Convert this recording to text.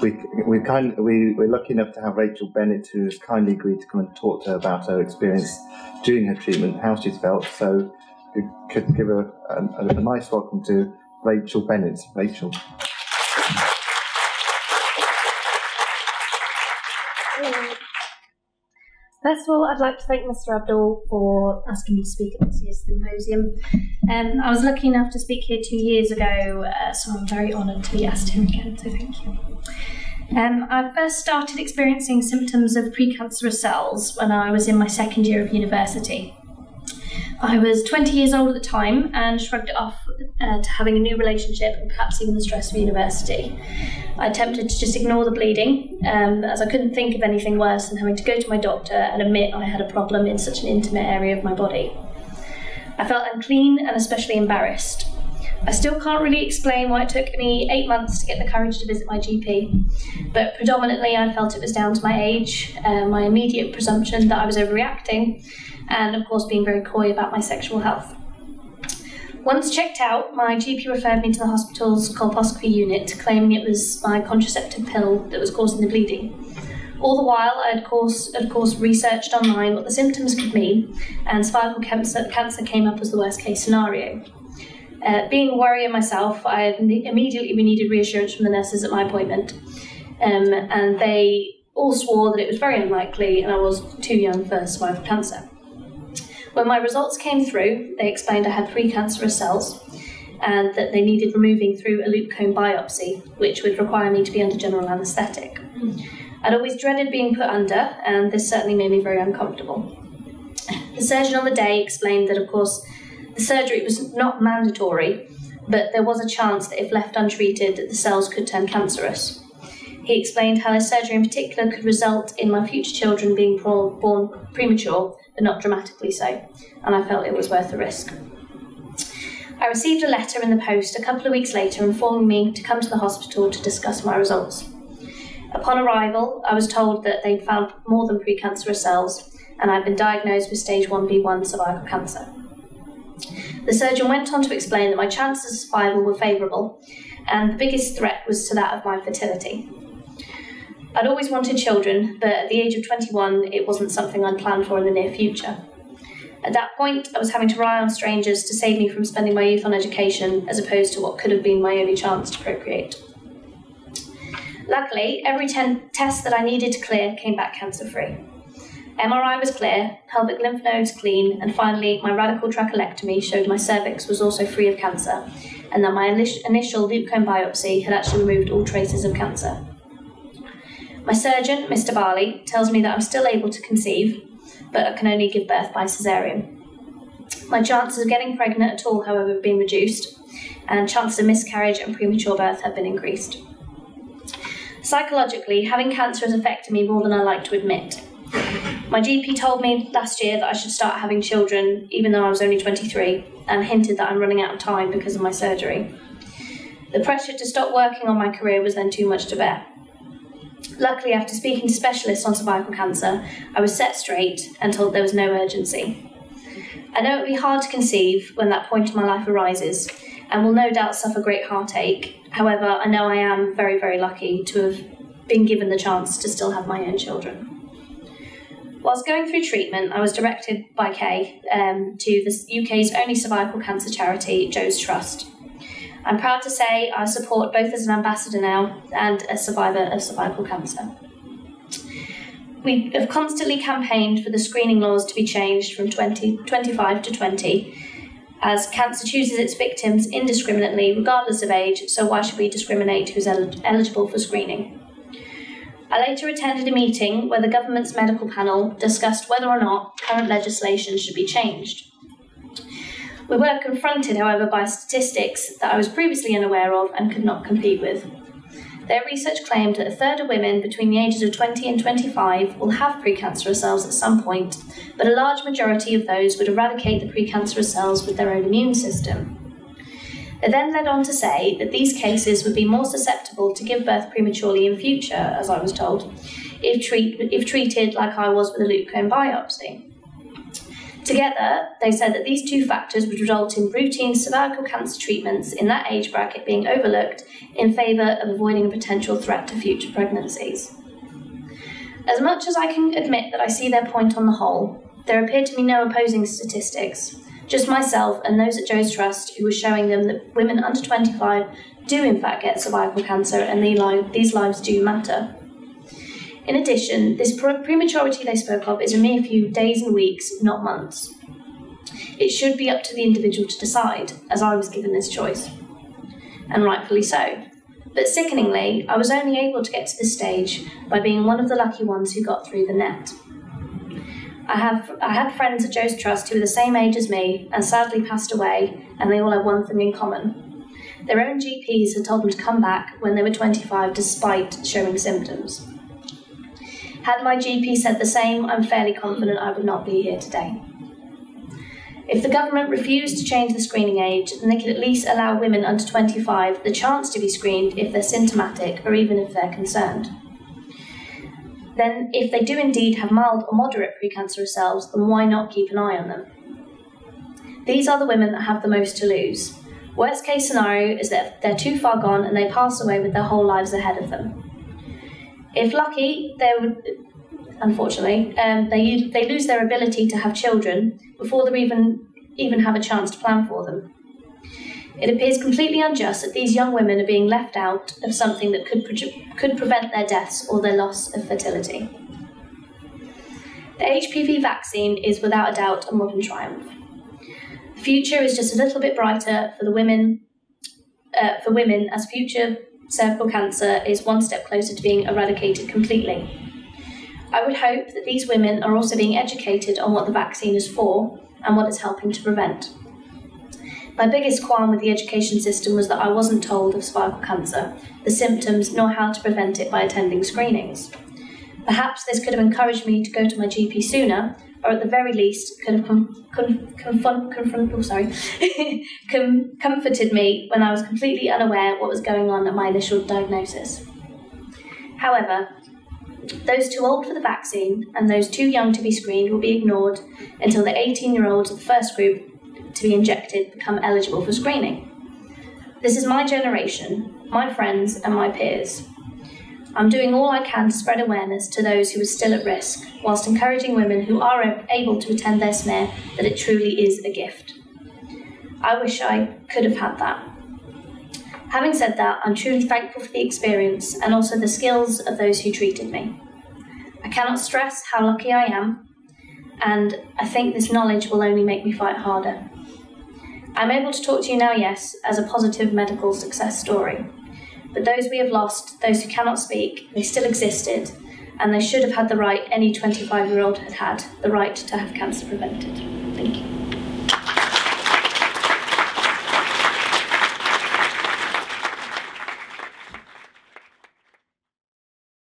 we're lucky enough to have Rachel Bennett, who has kindly agreed to come and talk to her about her experience during her treatment, how she's felt. So we could give her a nice welcome to Rachel Bennett. Rachel. First of all, I'd like to thank Mr. Abdul for asking me to speak at this year's symposium. I was lucky enough to speak here 2 years ago, so I'm very honoured to be asked here again, so thank you. I first started experiencing symptoms of precancerous cells when I was in my second year of university. I was 20 years old at the time and shrugged it off to having a new relationship and perhaps even the stress of university. I attempted to just ignore the bleeding, as I couldn't think of anything worse than having to go to my doctor and admit I had a problem in such an intimate area of my body. I felt unclean and especially embarrassed. I still can't really explain why it took me 8 months to get the courage to visit my GP, but predominantly I felt it was down to my age, my immediate presumption that I was overreacting, and of course being very coy about my sexual health. Once checked out, my GP referred me to the hospital's colposcopy unit, claiming it was my contraceptive pill that was causing the bleeding. All the while, I had of course researched online what the symptoms could mean, and cervical cancer came up as the worst case scenario. Being a worrier myself, I immediately needed reassurance from the nurses at my appointment, and they all swore that it was very unlikely and I was too young for cervical cancer. When my results came through, they explained I had precancerous cells and that they needed removing through a loop cone biopsy, which would require me to be under general anaesthetic. I'd always dreaded being put under, and this certainly made me very uncomfortable. The surgeon on the day explained that, of course, the surgery was not mandatory, but there was a chance that if left untreated, the cells could turn cancerous. He explained how the surgery in particular could result in my future children being born premature, but not dramatically so, and I felt it was worth the risk. I received a letter in the post a couple of weeks later informing me to come to the hospital to discuss my results. Upon arrival, I was told that they'd found more than precancerous cells, and I'd been diagnosed with stage 1B1 cervical cancer. The surgeon went on to explain that my chances of survival were favourable, and the biggest threat was to that of my fertility. I'd always wanted children, but at the age of 21, it wasn't something I'd planned for in the near future. At that point, I was having to rely on strangers to save me from spending my youth on education, as opposed to what could have been my only chance to procreate. Luckily, every test that I needed to clear came back cancer-free. MRI was clear, pelvic lymph nodes clean, and finally, my radical trachelectomy showed my cervix was also free of cancer, and that my initial loop cone biopsy had actually removed all traces of cancer. My surgeon, Mr. Barley, tells me that I'm still able to conceive, but I can only give birth by caesarean. My chances of getting pregnant at all, however, have been reduced, and chances of miscarriage and premature birth have been increased. Psychologically, having cancer has affected me more than I like to admit. My GP told me last year that I should start having children, even though I was only 23, and hinted that I'm running out of time because of my surgery. The pressure to stop working on my career was then too much to bear. Luckily, after speaking to specialists on cervical cancer, I was set straight and told there was no urgency. I know it would be hard to conceive when that point in my life arises, and will no doubt suffer great heartache. However, I know I am very, very lucky to have been given the chance to still have my own children. Whilst going through treatment, I was directed by Kay to the UK's only cervical cancer charity, Joe's Trust. I'm proud to say I support both as an ambassador now and a survivor of cervical cancer. We have constantly campaigned for the screening laws to be changed from 25 to 20, as cancer chooses its victims indiscriminately, regardless of age, so why should we discriminate who's eligible for screening? I later attended a meeting where the government's medical panel discussed whether or not current legislation should be changed. We were confronted, however, by statistics that I was previously unaware of and could not compete with. Their research claimed that a third of women between the ages of 20 and 25 will have precancerous cells at some point, but a large majority of those would eradicate the precancerous cells with their own immune system. They then led on to say that these cases would be more susceptible to give birth prematurely in future, as I was told, if treated like I was with a loop cone biopsy. Together, they said that these two factors would result in routine cervical cancer treatments in that age bracket being overlooked in favour of avoiding a potential threat to future pregnancies. As much as I can admit that I see their point on the whole, there appeared to be no opposing statistics, just myself and those at Joe's Trust who were showing them that women under 25 do in fact get cervical cancer and these lives do matter. In addition, this prematurity they spoke of is a mere few days and weeks, not months. It should be up to the individual to decide, as I was given this choice, and rightfully so. But sickeningly, I was only able to get to this stage by being one of the lucky ones who got through the net. I had friends at Joe's Trust who were the same age as me and sadly passed away, and they all had one thing in common. Their own GPs had told them to come back when they were 25 despite showing symptoms. Had my GP said the same, I'm fairly confident I would not be here today. If the government refused to change the screening age, then they could at least allow women under 25 the chance to be screened if they're symptomatic or even if they're concerned. Then, if they do indeed have mild or moderate precancerous cells, then why not keep an eye on them? These are the women that have the most to lose. Worst case scenario is that they're too far gone and they pass away with their whole lives ahead of them. If lucky, they would, unfortunately, they lose their ability to have children before they even have a chance to plan for them. It appears completely unjust that these young women are being left out of something that could prevent their deaths or their loss of fertility. The HPV vaccine is without a doubt a modern triumph. The future is just a little bit brighter for women as future cervical cancer is one step closer to being eradicated completely. I would hope that these women are also being educated on what the vaccine is for and what it's helping to prevent. My biggest qualm with the education system was that I wasn't told of cervical cancer, the symptoms, nor how to prevent it by attending screenings. Perhaps this could have encouraged me to go to my GP sooner, or at the very least could have comforted me when I was completely unaware what was going on at my initial diagnosis. However, those too old for the vaccine and those too young to be screened will be ignored until the 18-year-olds of the first group to be injected become eligible for screening. This is my generation, my friends and my peers. I'm doing all I can to spread awareness to those who are still at risk, whilst encouraging women who are able to attend their smear that it truly is a gift. I wish I could have had that. Having said that, I'm truly thankful for the experience and also the skills of those who treated me. I cannot stress how lucky I am, and I think this knowledge will only make me fight harder. I'm able to talk to you now, yes, as a positive medical success story. But those we have lost, those who cannot speak, they still existed, and they should have had the right any 25-year-old had, the right to have cancer prevented. Thank you.